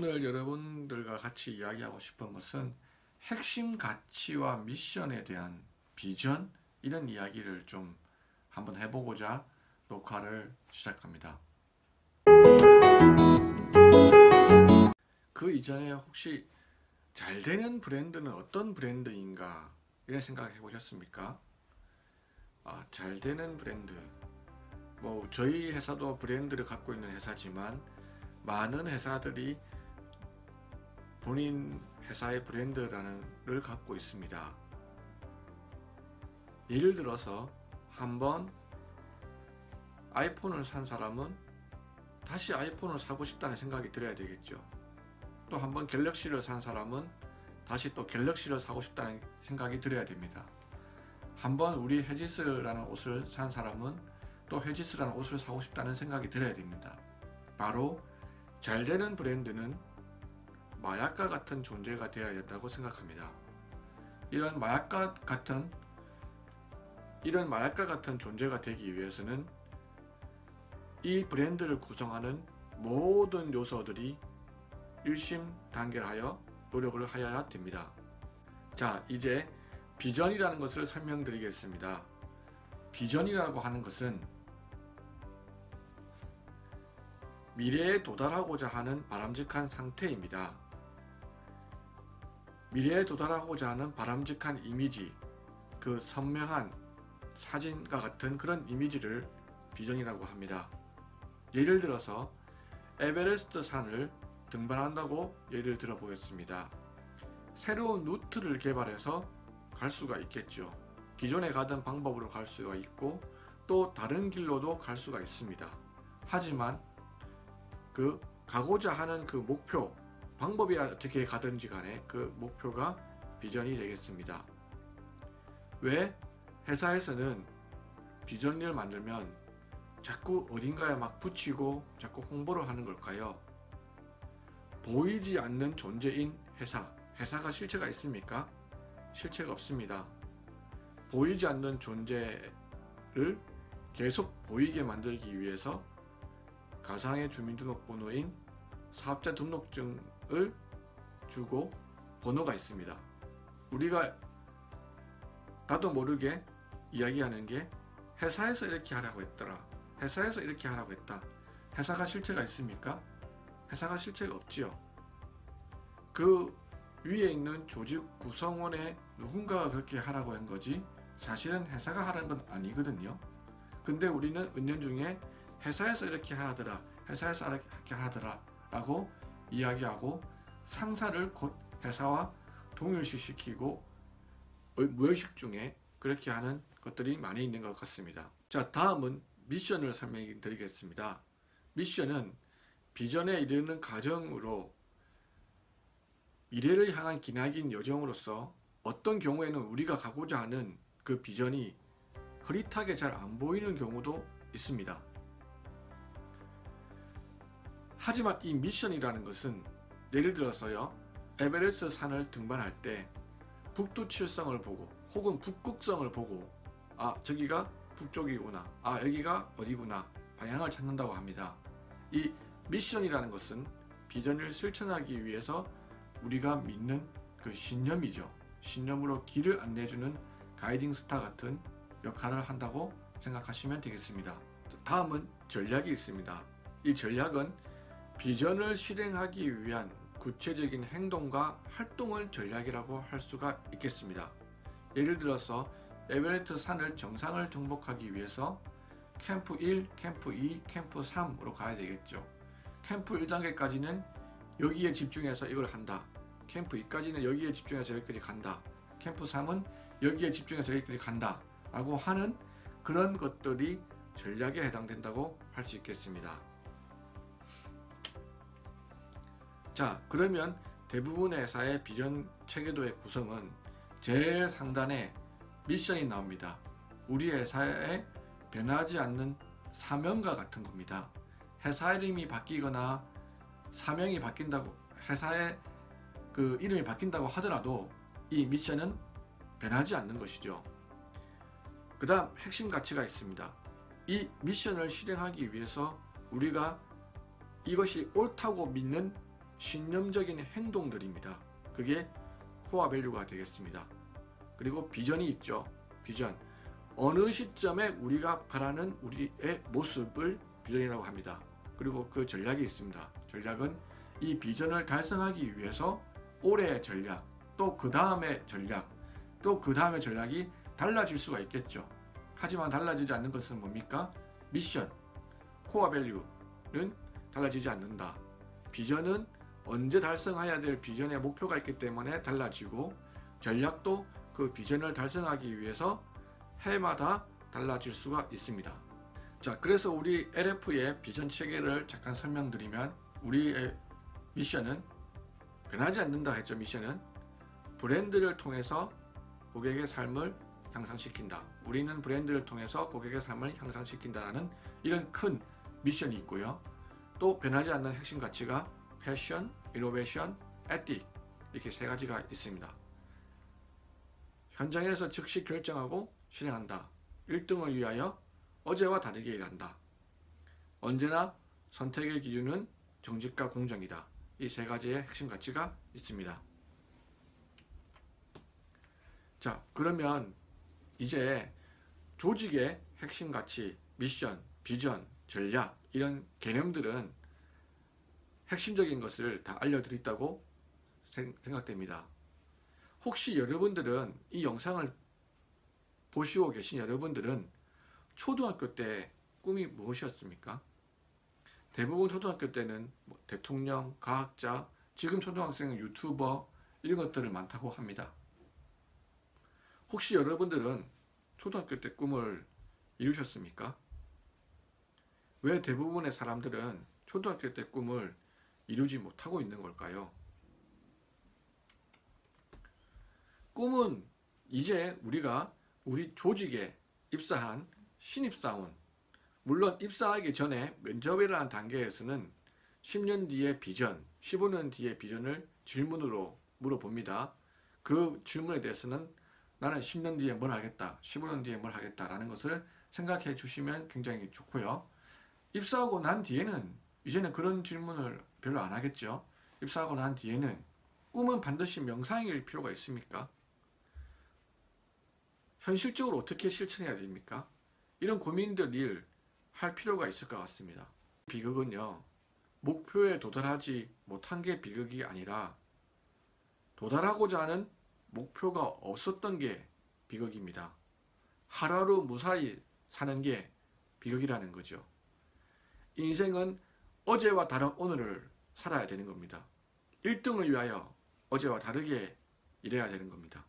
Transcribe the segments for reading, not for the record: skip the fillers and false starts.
오늘 여러분들과 같이 이야기하고 싶은 것은 핵심 가치와 미션에 대한 비전, 이런 이야기를 좀 한번 해보고자 녹화를 시작합니다. 그 이전에 혹시 잘 되는 브랜드는 어떤 브랜드인가 이런 생각 해보셨습니까? 잘 되는 브랜드, 저희 회사도 브랜드를 갖고 있는 회사지만 많은 회사들이 본인 회사의 브랜드를 갖고 있습니다. 예를 들어서 한번 아이폰을 산 사람은 다시 아이폰을 사고 싶다는 생각이 들어야 되겠죠. 또 한번 갤럭시를 산 사람은 다시 또 갤럭시를 사고 싶다는 생각이 들어야 됩니다. 한번 우리 헤지스라는 옷을 산 사람은 또 헤지스라는 옷을 사고 싶다는 생각이 들어야 됩니다. 바로 잘 되는 브랜드는 마약과 같은 존재가 되어야 된다고 생각합니다. 이런 마약과 같은 존재가 되기 위해서는 이 브랜드를 구성하는 모든 요소들이 일심단결하여 노력을 하여야 됩니다. 자, 이제 비전이라는 것을 설명드리겠습니다. 비전이라고 하는 것은 미래에 도달하고자 하는 바람직한 상태입니다. 미래에 도달하고자 하는 바람직한 이미지, 그 선명한 사진과 같은 그런 이미지를 비전이라고 합니다. 예를 들어서 에베레스트 산을 등반한다고 예를 들어 보겠습니다. 새로운 루트를 개발해서 갈 수가 있겠죠. 기존에 가던 방법으로 갈 수가 있고 또 다른 길로도 갈 수가 있습니다. 하지만 그 가고자 하는 그 목표, 방법이 어떻게 가든지 간에 그 목표가 비전이 되겠습니다. 왜 회사에서는 비전을 만들면 자꾸 어딘가에 막 붙이고 자꾸 홍보를 하는 걸까요? 보이지 않는 존재인 회사가 실체가 있습니까? 실체가 없습니다. 보이지 않는 존재를 계속 보이게 만들기 위해서 가상의 주민등록번호인 사업자 등록증을 주고 번호가 있습니다. 우리가 나도 모르게 이야기하는 게 회사에서 이렇게 하라고 했더라, 회사에서 이렇게 하라고 했다. 회사가 실체가 있습니까? 회사가 실체가 없지요. 그 위에 있는 조직 구성원의 누군가가 그렇게 하라고 한 거지 사실은 회사가 하라는 건 아니거든요. 근데 우리는 은연중에 회사에서 이렇게 하더라, 회사에서 이렇게 하더라 라고 이야기하고 상사를 곧 회사와 동일시시키고 무의식 중에 그렇게 하는 것들이 많이 있는 것 같습니다. 자, 다음은 미션을 설명해 드리겠습니다. 미션은 비전에 이르는 과정으로 미래를 향한 기나긴 여정으로서 어떤 경우에는 우리가 가고자 하는 그 비전이 흐릿하게 잘 안 보이는 경우도 있습니다. 하지만 이 미션이라는 것은 예를 들어서요, 에베레스트 산을 등반할 때 북두칠성을 보고 혹은 북극성을 보고 저기가 북쪽이구나, 여기가 어디구나 방향을 찾는다고 합니다. 이 미션이라는 것은 비전을 실천하기 위해서 우리가 믿는 그 신념이죠. 신념으로 길을 안내해주는 가이딩 스타 같은 역할을 한다고 생각하시면 되겠습니다. 다음은 전략이 있습니다. 이 전략은 비전을 실행하기 위한 구체적인 행동과 활동을 전략이라고 할 수가 있겠습니다. 예를 들어서 에베레스트 산을 정상을 정복하기 위해서 캠프 1, 캠프 2, 캠프 3으로 가야 되겠죠. 캠프 1단계까지는 여기에 집중해서 이걸 한다. 캠프 2까지는 여기에 집중해서 여기까지 간다. 캠프 3은 여기에 집중해서 여기까지 간다 라고 하는 그런 것들이 전략에 해당된다고 할 수 있겠습니다. 자, 그러면 대부분의 회사의 비전 체계도의 구성은 제일 상단에 미션이 나옵니다. 우리 회사에 변하지 않는 사명과 같은 겁니다. 회사 이름이 바뀌거나 사명이 바뀐다고, 회사의 그 이름이 바뀐다고 하더라도 이 미션은 변하지 않는 것이죠. 그 다음 핵심 가치가 있습니다. 이 미션을 실행하기 위해서 우리가 이것이 옳다고 믿는 신념적인 행동들입니다. 그게 코어 밸류가 되겠습니다. 그리고 비전이 있죠. 비전. 어느 시점에 우리가 바라는 우리의 모습을 비전이라고 합니다. 그리고 그 전략이 있습니다. 전략은 이 비전을 달성하기 위해서 올해의 전략, 또 그 다음의 전략, 또 그 다음의 전략이 달라질 수가 있겠죠. 하지만 달라지지 않는 것은 뭡니까? 미션, 코어 밸류는 달라지지 않는다. 비전은 언제 달성해야 될 비전의 목표가 있기 때문에 달라지고, 전략도 그 비전을 달성하기 위해서 해마다 달라질 수가 있습니다. 자, 그래서 우리 LF의 비전 체계를 잠깐 설명드리면, 우리의 미션은 변하지 않는다 했죠. 미션은 브랜드를 통해서 고객의 삶을 향상시킨다. 우리는 브랜드를 통해서 고객의 삶을 향상시킨다라는 이런 큰 미션이 있고요. 또 변하지 않는 핵심 가치가 패션, 이노베이션, 에틱, 이렇게 세 가지가 있습니다. 현장에서 즉시 결정하고 실행한다. 1등을 위하여 어제와 다르게 일한다. 언제나 선택의 기준은 정직과 공정이다. 이 세 가지의 핵심 가치가 있습니다. 자, 그러면 이제 조직의 핵심 가치, 미션, 비전, 전략, 이런 개념들은 핵심적인 것을 다 알려드렸다고 생각됩니다. 혹시 여러분들은 이 영상을 보시고 계신 여러분들은 초등학교 때 꿈이 무엇이었습니까? 대부분 초등학교 때는 대통령, 과학자, 지금 초등학생은 유튜버, 이런 것들을 많다고 합니다. 혹시 여러분들은 초등학교 때 꿈을 이루셨습니까? 왜 대부분의 사람들은 초등학교 때 꿈을 이루지 못하고 있는 걸까요? 꿈은 이제 우리가 우리 조직에 입사한 신입사원, 물론 입사하기 전에 면접이라는 단계에서는 10년 뒤의 비전, 15년 뒤의 비전을 질문으로 물어봅니다. 그 질문에 대해서는 나는 10년 뒤에 뭘 하겠다, 15년 뒤에 뭘 하겠다라는 것을 생각해 주시면 굉장히 좋고요. 입사하고 난 뒤에는 이제는 그런 질문을 별로 안 하겠죠. 입사하고 난 뒤에는 꿈은 반드시 명상일 필요가 있습니까? 현실적으로 어떻게 실천해야 됩니까? 이런 고민들을 할 필요가 있을 것 같습니다. 비극은요, 목표에 도달하지 못한 게 비극이 아니라 도달하고자 하는 목표가 없었던 게 비극입니다. 하루하루 무사히 사는 게 비극이라는 거죠. 인생은 어제와 다른 오늘을 살아야 되는 겁니다. 1등을 위하여 어제와 다르게 일해야 되는 겁니다.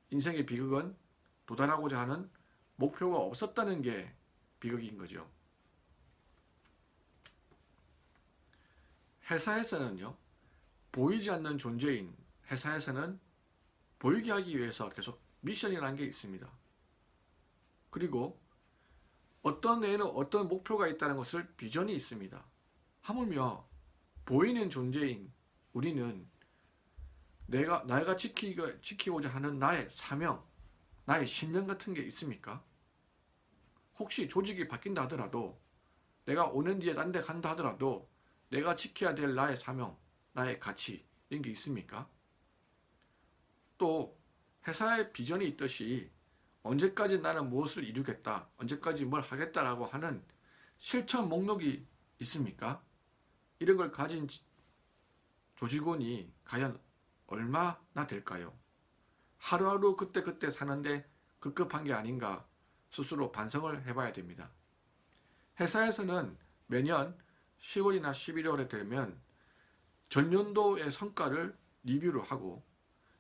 인생의 비극은 도달하고자 하는 목표가 없었다는 게 비극인 거죠. 회사에서는요, 보이지 않는 존재인 회사에서는 보이게 하기 위해서 계속 미션이라는 게 있습니다. 그리고 어떤 애는 어떤 목표가 있다는 것을 비전이 있습니다. 하물며 보이는 존재인 우리는 내가 지키고자 하는 나의 사명, 나의 신명 같은 게 있습니까? 혹시 조직이 바뀐다 하더라도, 내가 5년 뒤에 딴 데 간다 하더라도 내가 지켜야 될 나의 사명, 나의 가치, 이런 게 있습니까? 또 회사의 비전이 있듯이 언제까지 나는 무엇을 이루겠다, 언제까지 뭘 하겠다라고 하는 실천 목록이 있습니까? 이런 걸 가진 조직원이 과연 얼마나 될까요? 하루하루 그때그때 사는데 급급한 게 아닌가 스스로 반성을 해봐야 됩니다. 회사에서는 매년 10월이나 11월에 되면 전년도의 성과를 리뷰를 하고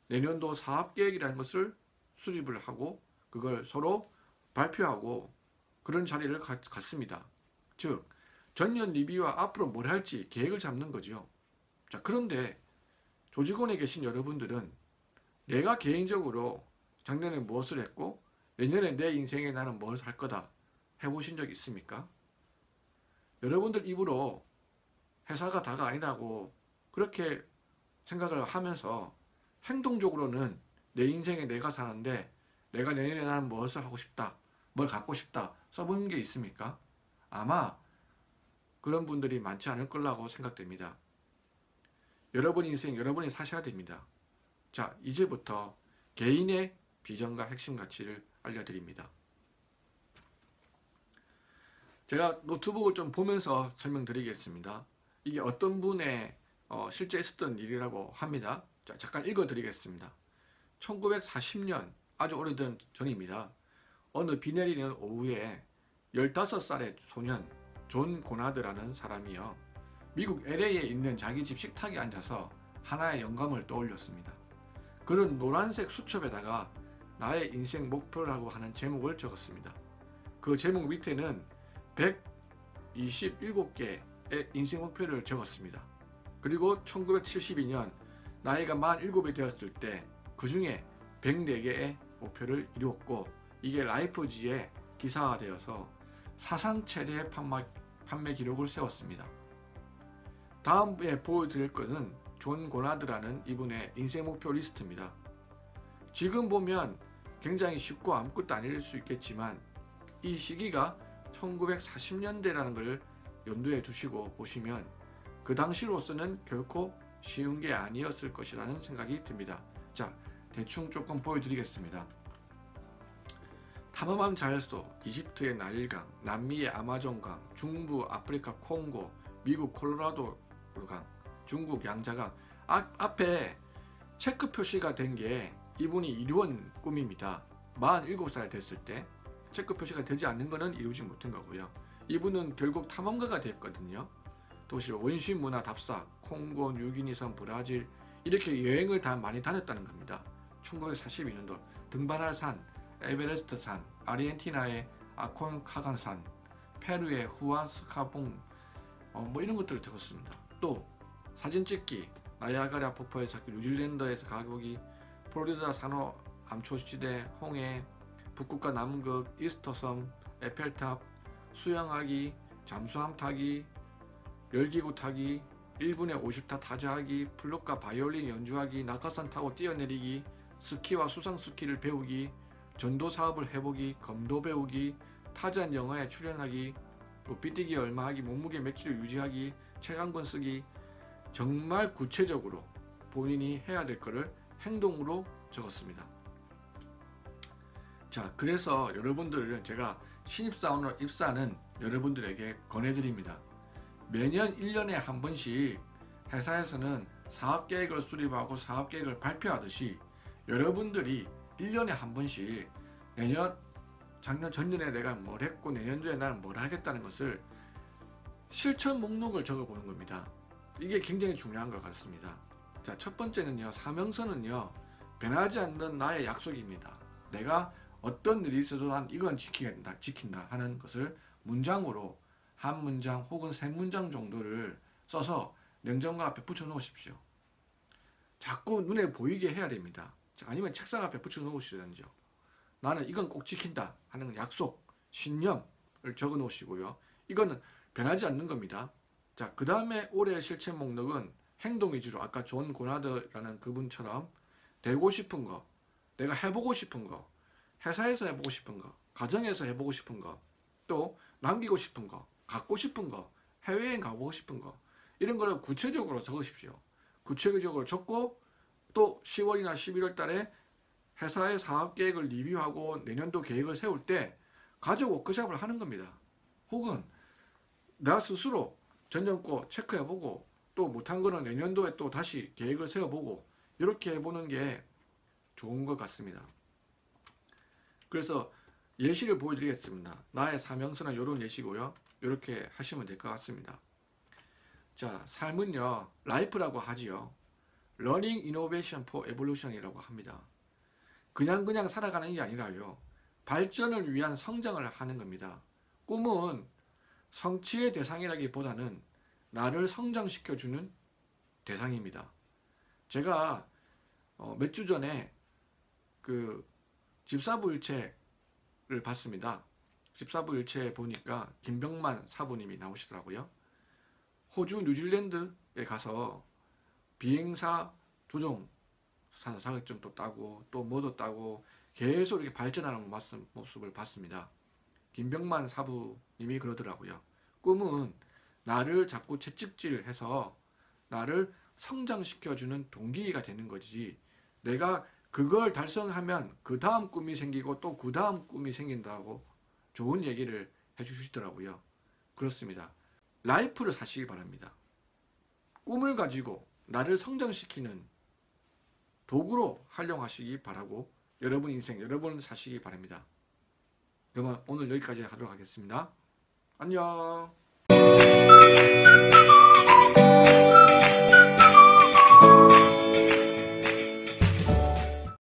내년도 사업계획이라는 것을 수립을 하고 그걸 서로 발표하고 그런 자리를 갖습니다. 즉 전년 리뷰와 앞으로 뭘 할지 계획을 잡는 거죠. 자, 그런데 조직원에 계신 여러분들은 내가 개인적으로 작년에 무엇을 했고 내년에 내 인생에 나는 뭘 할 거다 해보신 적 있습니까? 여러분들 입으로 회사가 다가 아니라고 그렇게 생각을 하면서 행동적으로는 내 인생에 내가 사는데 내가 내년에 나는 무엇을 하고 싶다, 뭘 갖고 싶다 써보는 게 있습니까? 아마 그런 분들이 많지 않을 거라고 생각됩니다. 여러분 인생 여러분이 사셔야 됩니다. 자, 이제부터 개인의 비전과 핵심 가치를 알려드립니다. 제가 노트북을 좀 보면서 설명드리겠습니다. 이게 어떤 분의 실제 있었던 일이라고 합니다. 자, 잠깐 읽어드리겠습니다. 1940년 아주 오래된 전입니다. 어느 비 내리는 오후에 15살의 소년 존 고나드라는 사람이요, 미국 LA에 있는 자기 집 식탁에 앉아서 하나의 영감을 떠올렸습니다. 그는 노란색 수첩에다가 나의 인생 목표라고 하는 제목을 적었습니다. 그 제목 밑에는 127개의 인생 목표를 적었습니다. 그리고 1972년 나이가 만 7이 되었을 때 그 중에 104개의 목표를 이루었고, 이게 라이프지에 기사화되어서 사상 최대의 판매 기록을 세웠습니다. 다음에 보여드릴 것은 존 고나드라는 이분의 인생 목표 리스트입니다. 지금 보면 굉장히 쉽고 아무것도 아닐 수 있겠지만 이 시기가 1940년대라는 걸 염두에 두시고 보시면 그 당시로서는 결코 쉬운 게 아니었을 것이라는 생각이 듭니다. 자, 대충 조금 보여드리겠습니다. 탐험한 자연소, 이집트의 나일강, 남미의 아마존강, 중부 아프리카 콩고, 미국 콜로라도강, 중국 양자강. 앞에 체크 표시가 된 게 이분이 이루은 꿈입니다. 47살 됐을 때 체크 표시가 되지 않는 것은 이루지 못한 거고요. 이분은 결국 탐험가가 됐거든요. 도시 원시 문화 답사, 콩고, 뉴기니섬, 브라질 이렇게 여행을 다 많이 다녔다는 겁니다. 1942년도 등반할 산, 에베레스트 산, 아르헨티나의 아콘카간산, 페루의 후아스카봉 뭐 이런 것들을 적었습니다. 또 사진 찍기, 나이아가라 폭포에서 뉴질랜드에서 가보기, 플로리다 산호 암초지대, 홍해, 북극과 남극, 이스터섬, 에펠탑, 수영하기, 잠수함 타기, 열기구 타기, 1분에 50타 타자하기, 플룻과 바이올린 연주하기, 낙하산 타고 뛰어내리기, 스키와 수상 스키를 배우기, 전도 사업을 해보기, 검도 배우기, 타잔 영화에 출연하기, 삐뛰기 얼마 하기, 몸무게 몇 킬로 유지하기, 책 한 권 쓰기. 정말 구체적으로 본인이 해야 될 거를 행동으로 적었습니다. 자, 그래서 여러분들은 제가 신입사원으로 입사하는 여러분들에게 권해드립니다. 매년 1년에 한 번씩 회사에서는 사업계획을 수립하고 사업계획을 발표하듯이 여러분들이 1년에 한 번씩 내년, 작년, 전년에 내가 뭘 했고 내년도에 나는 뭘 하겠다는 것을 실천 목록을 적어보는 겁니다. 이게 굉장히 중요한 것 같습니다. 자, 첫 번째는요, 사명서는요, 변하지 않는 나의 약속입니다. 내가 어떤 일이 있어도 난 이건 지킨다 하는 것을 문장으로 한 문장 혹은 세 문장 정도를 써서 냉장고 앞에 붙여 놓으십시오. 자꾸 눈에 보이게 해야 됩니다. 아니면 책상 앞에 붙여 놓으시든지요. 나는 이건 꼭 지킨다 하는 약속, 신념을 적어 놓으시고요. 이거는 변하지 않는 겁니다. 자, 그 다음에 올해 실체 목록은 행동 위주로, 아까 존 고나드라는 그분처럼 되고 싶은 거, 내가 해보고 싶은 거, 회사에서 해보고 싶은 거, 가정에서 해보고 싶은 거, 또 남기고 싶은 거, 갖고 싶은 거, 해외여행 가보고 싶은 거, 이런 거를 구체적으로 적으십시오. 구체적으로 적고 또 10월이나 11월 달에 회사의 사업 계획을 리뷰하고 내년도 계획을 세울 때 가족 워크숍을 하는 겁니다. 혹은 나 스스로 전년거 체크해보고 또 못한 거는 내년도에 또 다시 계획을 세워보고 이렇게 해보는 게 좋은 것 같습니다. 그래서 예시를 보여드리겠습니다. 나의 사명서는 이런 예시고요. 이렇게 하시면 될 것 같습니다. 자, 삶은요, 라이프라고 하지요. Learning Innovation for Evolution이라고 합니다. 그냥 살아가는 게 아니라요, 발전을 위한 성장을 하는 겁니다. 꿈은 성취의 대상이라기보다는 나를 성장시켜주는 대상입니다. 제가 몇 주 전에 그 집사부일체를 봤습니다. 집사부일체에 보니까 김병만 사부님이 나오시더라고요. 호주 뉴질랜드에 가서 비행사 조종 자격증도 따고 또 뭐도 따고 계속 이렇게 발전하는 모습을 봤습니다. 김병만 사부님이 그러더라고요. 꿈은 나를 자꾸 채찍질해서 나를 성장시켜주는 동기가 되는 거지. 내가 그걸 달성하면 그 다음 꿈이 생기고 또 그 다음 꿈이 생긴다고 좋은 얘기를 해주시더라고요. 그렇습니다. 라이프를 사시기 바랍니다. 꿈을 가지고 나를 성장시키는 도구로 활용하시기 바라고 여러분 인생 여러분 사시기 바랍니다. 그러면 오늘 여기까지 하도록 하겠습니다. 안녕.